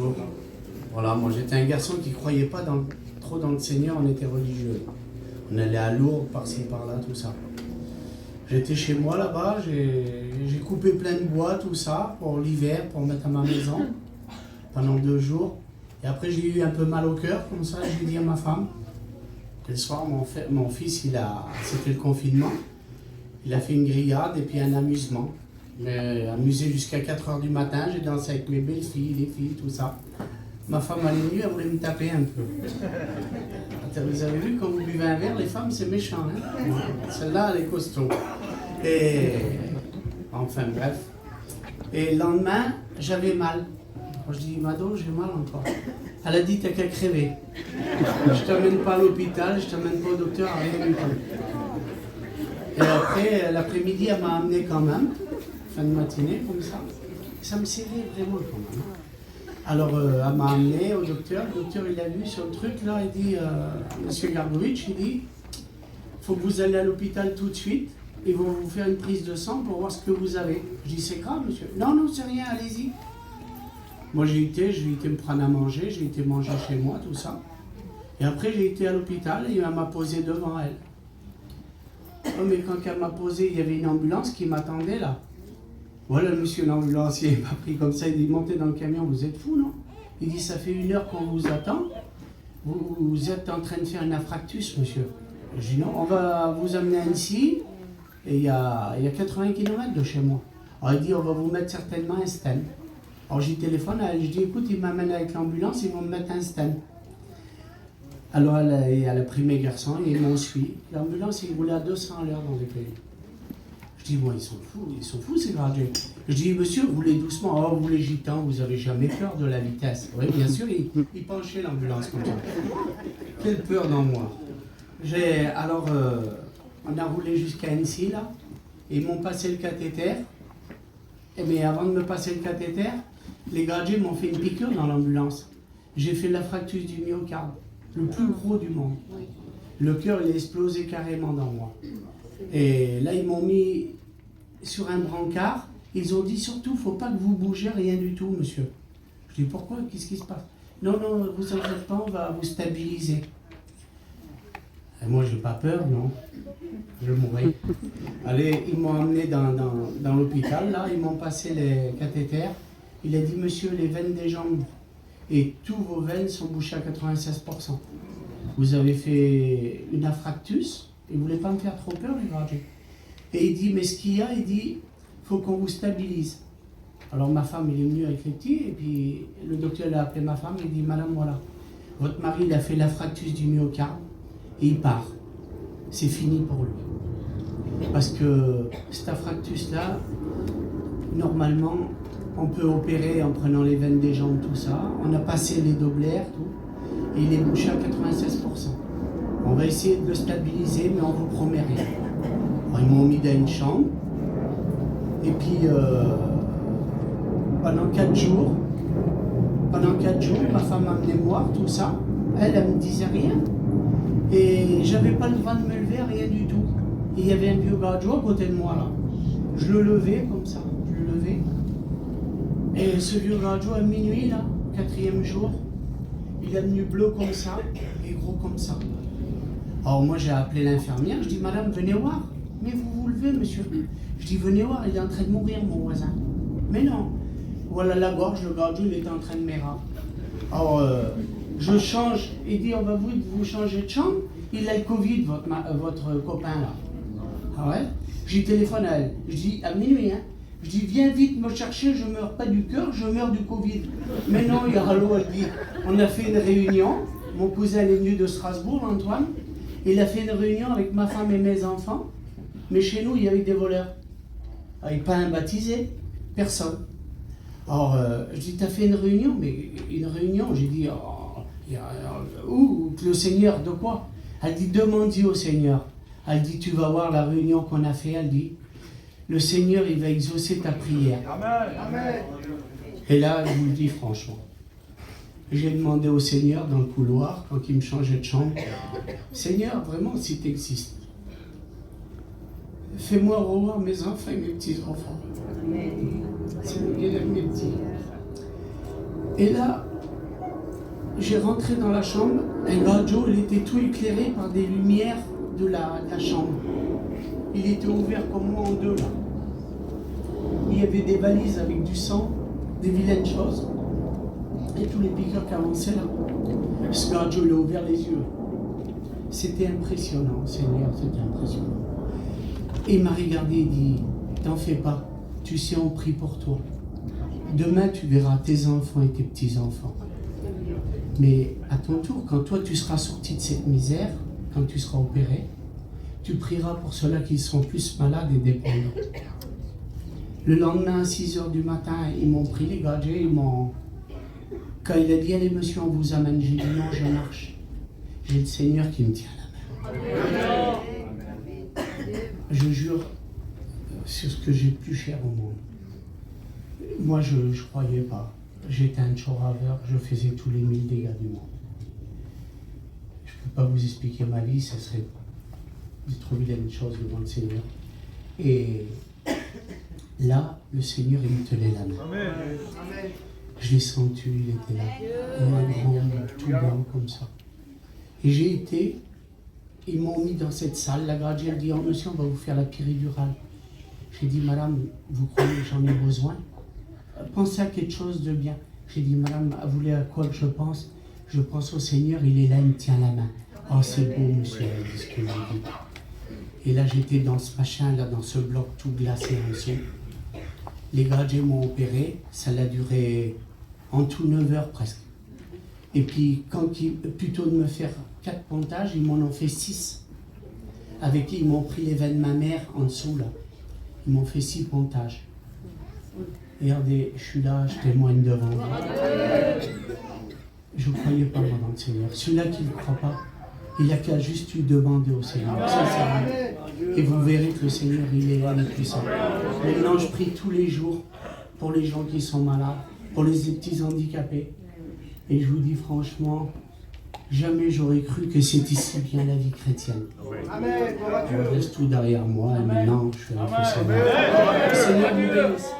Donc, voilà, moi j'étais un garçon qui ne croyait pas trop dans le Seigneur, on était religieux. On allait à Lourdes, par-ci, par-là, tout ça. J'étais chez moi là-bas, j'ai coupé plein de bois, tout ça, pour l'hiver, pour mettre à ma maison, pendant 2 jours. Et après j'ai eu un peu mal au cœur, comme ça, j'ai dit à ma femme. Et le soir, mon fils, c'était le confinement, il a fait une grillade et puis un amusement. J'ai amusé jusqu'à 4 h du matin, j'ai dansé avec mes belles-filles, les filles, tout ça. Ma femme à la nuit, elle voulait me taper un peu. Vous avez vu, quand vous buvez un verre, les femmes, c'est méchant. Hein, celle-là, elle est costaud. Et enfin, bref. Et le lendemain, j'avais mal. Alors, je dis, Mado, j'ai mal encore. Elle a dit, t'as qu'à crever. Je t'amène pas à l'hôpital, je t'amène pas au docteur, rien du tout. Et après, l'après-midi, elle m'a amené quand même, fin de matinée, comme ça. Ça me serrait vraiment quand même. Alors, elle m'a amené au docteur. Le docteur, il a vu sur le truc, là, il dit, Monsieur Garbowicz, il dit, faut que vous allez à l'hôpital tout de suite. Ils vont vous faire une prise de sang pour voir ce que vous avez. Je dis, c'est grave, monsieur. Non, non, c'est rien, allez-y. Moi, j'ai été me prendre à manger, j'ai été manger chez moi, tout ça. Et après, j'ai été à l'hôpital et elle m'a posé devant elle. Oh, mais quand elle m'a posé, il y avait une ambulance qui m'attendait là. Voilà, le monsieur l'ambulancier m'a pris comme ça, il dit, montez dans le camion, vous êtes fou, non? Il dit, ça fait 1 heure qu'on vous attend. Vous êtes en train de faire un infarctus, monsieur. Je dis, non, on va vous amener à Annecy. Et il y a 80 km de chez moi. Alors il dit, on va vous mettre certainement un stent. Alors j'y téléphone, je dis, écoute, ils m'amènent avec l'ambulance, ils vont me mettre un stent. Alors elle a pris mes garçons et ils m'ont suivi. L'ambulance, il roulait à 200 à l'heure dans les pays. Je dis, bon, ils sont fous ces gradués. Je dis, monsieur, roulez doucement. Oh, vous les gitans, vous avez jamais peur de la vitesse. Oui, bien sûr, il penchait l'ambulance comme ça. Quelle peur dans moi. Alors, on a roulé jusqu'à Annecy, là. Et ils m'ont passé le cathéter. Mais avant de me passer le cathéter, les gradués m'ont fait une piqûre dans l'ambulance. J'ai fait l'infarctus du myocarde, le plus gros du monde. Le cœur, il a explosé carrément dans moi. Et là, ils m'ont mis sur un brancard. Ils ont dit surtout, il ne faut pas que vous bougez, rien du tout, monsieur. Je dis, pourquoi? Qu'est-ce qui se passe? Non, non, vous en faites pas, on va vous stabiliser. Et moi, j'ai pas peur, non. Je mourrai. Allez, ils m'ont amené dans l'hôpital, là, ils m'ont passé les cathéters. Il a dit, monsieur, les veines des jambes et tous vos veines sont bouchées à 96%. Vous avez fait une infarctus. Il ne voulait pas me faire trop peur, les gradués. Et il dit, mais ce qu'il y a, il dit, il faut qu'on vous stabilise. Alors ma femme, il est venue avec les petits, et puis le docteur il a appelé ma femme, il dit, madame, voilà, votre mari, il a fait l'infarctus du myocarde, et il part. C'est fini pour lui. Parce que cet infarctus-là, normalement, on peut opérer en prenant les veines des jambes, tout ça. On a passé les doppler, tout, et il est bouché à 96%. On va essayer de le stabiliser, mais on ne vous promet rien. Alors, ils m'ont mis dans une chambre, et puis pendant 4 jours, ma femme m'a amené voir tout ça. Elle ne me disait rien. Et j'avais pas le droit de me lever, rien du tout. Et il y avait un vieux gardiot à côté de moi là. Je le levais comme ça, je le levais. Et ce vieux gardiot à minuit là, 4e jour, il est venu bleu comme ça et gros comme ça. Alors moi j'ai appelé l'infirmière, je dis madame venez voir. Mais vous vous levez monsieur. Je dis venez voir, il est en train de mourir mon voisin. Mais non. Voilà la gorge, le gardiot il est en train de m'érable. Alors je change, il dit on va vous changer de chambre. Il a le Covid votre copain là. Ah ouais. J'ai téléphone à elle. Je dis à minuit hein. Je dis viens vite me chercher, je meurs pas du cœur, je meurs du Covid. Mais non, il y a Rallo, elle dit. On a fait une réunion. Mon cousin est venu de Strasbourg, Antoine. Il a fait une réunion avec ma femme et mes enfants. Mais chez nous, il y avait des voleurs. Avec pas un baptisé, personne. Alors, je dis, t'as fait une réunion? Mais une réunion, j'ai dit, où le Seigneur, de quoi? Elle dit, demande-y au Seigneur. Elle dit, tu vas voir la réunion qu'on a fait, elle dit, le Seigneur, il va exaucer ta prière. Amen. Amen. Et là, je vous le dis franchement, j'ai demandé au Seigneur dans le couloir, quand il me changeait de chambre, Seigneur, vraiment, si tu existes, fais-moi revoir mes enfants et mes petits-enfants. C'est le guérir mes petits. Et là, j'ai rentré dans la chambre, et Joe, il était tout éclairé par des lumières de la chambre. Il était ouvert comme moi en deux là. Il y avait des valises avec du sang, des vilaines choses, et tous les piqueurs qui avançaient là. Parce que Joe, il a ouvert les yeux. C'était impressionnant, Seigneur, c'était impressionnant. Et il m'a regardé et dit, t'en fais pas, tu sais, on prie pour toi. Demain, tu verras tes enfants et tes petits-enfants. Mais à ton tour, quand toi, tu seras sorti de cette misère, quand tu seras opéré, tu prieras pour ceux-là qui sont plus malades et dépendants. Le lendemain, à 6h du matin, ils m'ont pris les gadgets, Quand il a dit, allez monsieur, on vous amène, j'ai dit non, je marche. J'ai le Seigneur qui me tient la main. Je jure sur ce que j'ai de plus cher au monde. Moi, je ne croyais pas. J'étais un choraveur, je faisais tous les 1000 dégâts du monde. Je ne peux pas vous expliquer ma vie, ce serait de trouver la même chose devant le Seigneur. Et là, le Seigneur, il me tenait la main. Amen. Je l'ai senti, il était là, comme un grand, tout blanc comme ça. Et j'ai été, ils m'ont mis dans cette salle, la gardienne dit, oh monsieur, on va vous faire la péridurale. J'ai dit, madame, vous croyez que j'en ai besoin? Pensez à quelque chose de bien. J'ai dit, madame, vous voulez à quoi que je pense? Je pense au Seigneur, il est là, il me tient la main. Oh, c'est beau, monsieur, elle dit ce que vous dites. Et là, j'étais dans ce machin, là, dans ce bloc tout glacé en dessous. Les gardiens m'ont opéré, ça a duré en tout 9 heures presque. Et puis, plutôt de me faire 4 pontages, ils m'en ont fait 6. Avec qui ils m'ont pris les veines mammaires en dessous, là. Ils m'ont fait 6 pontages. Regardez, je suis là, je témoigne devant vous. Je ne croyais pas, moi, dans le Seigneur. Celui-là qui ne croit pas, il a qu'à juste lui demander au Seigneur. Sincèrement. Et vous verrez que le Seigneur, il est là, il est puissant. Maintenant, je prie tous les jours pour les gens qui sont malades, pour les petits handicapés. Et je vous dis franchement, jamais j'aurais cru que c'était si bien la vie chrétienne. Je laisse tout derrière moi et maintenant je suis avec le Seigneur. Le Seigneur vous bénisse.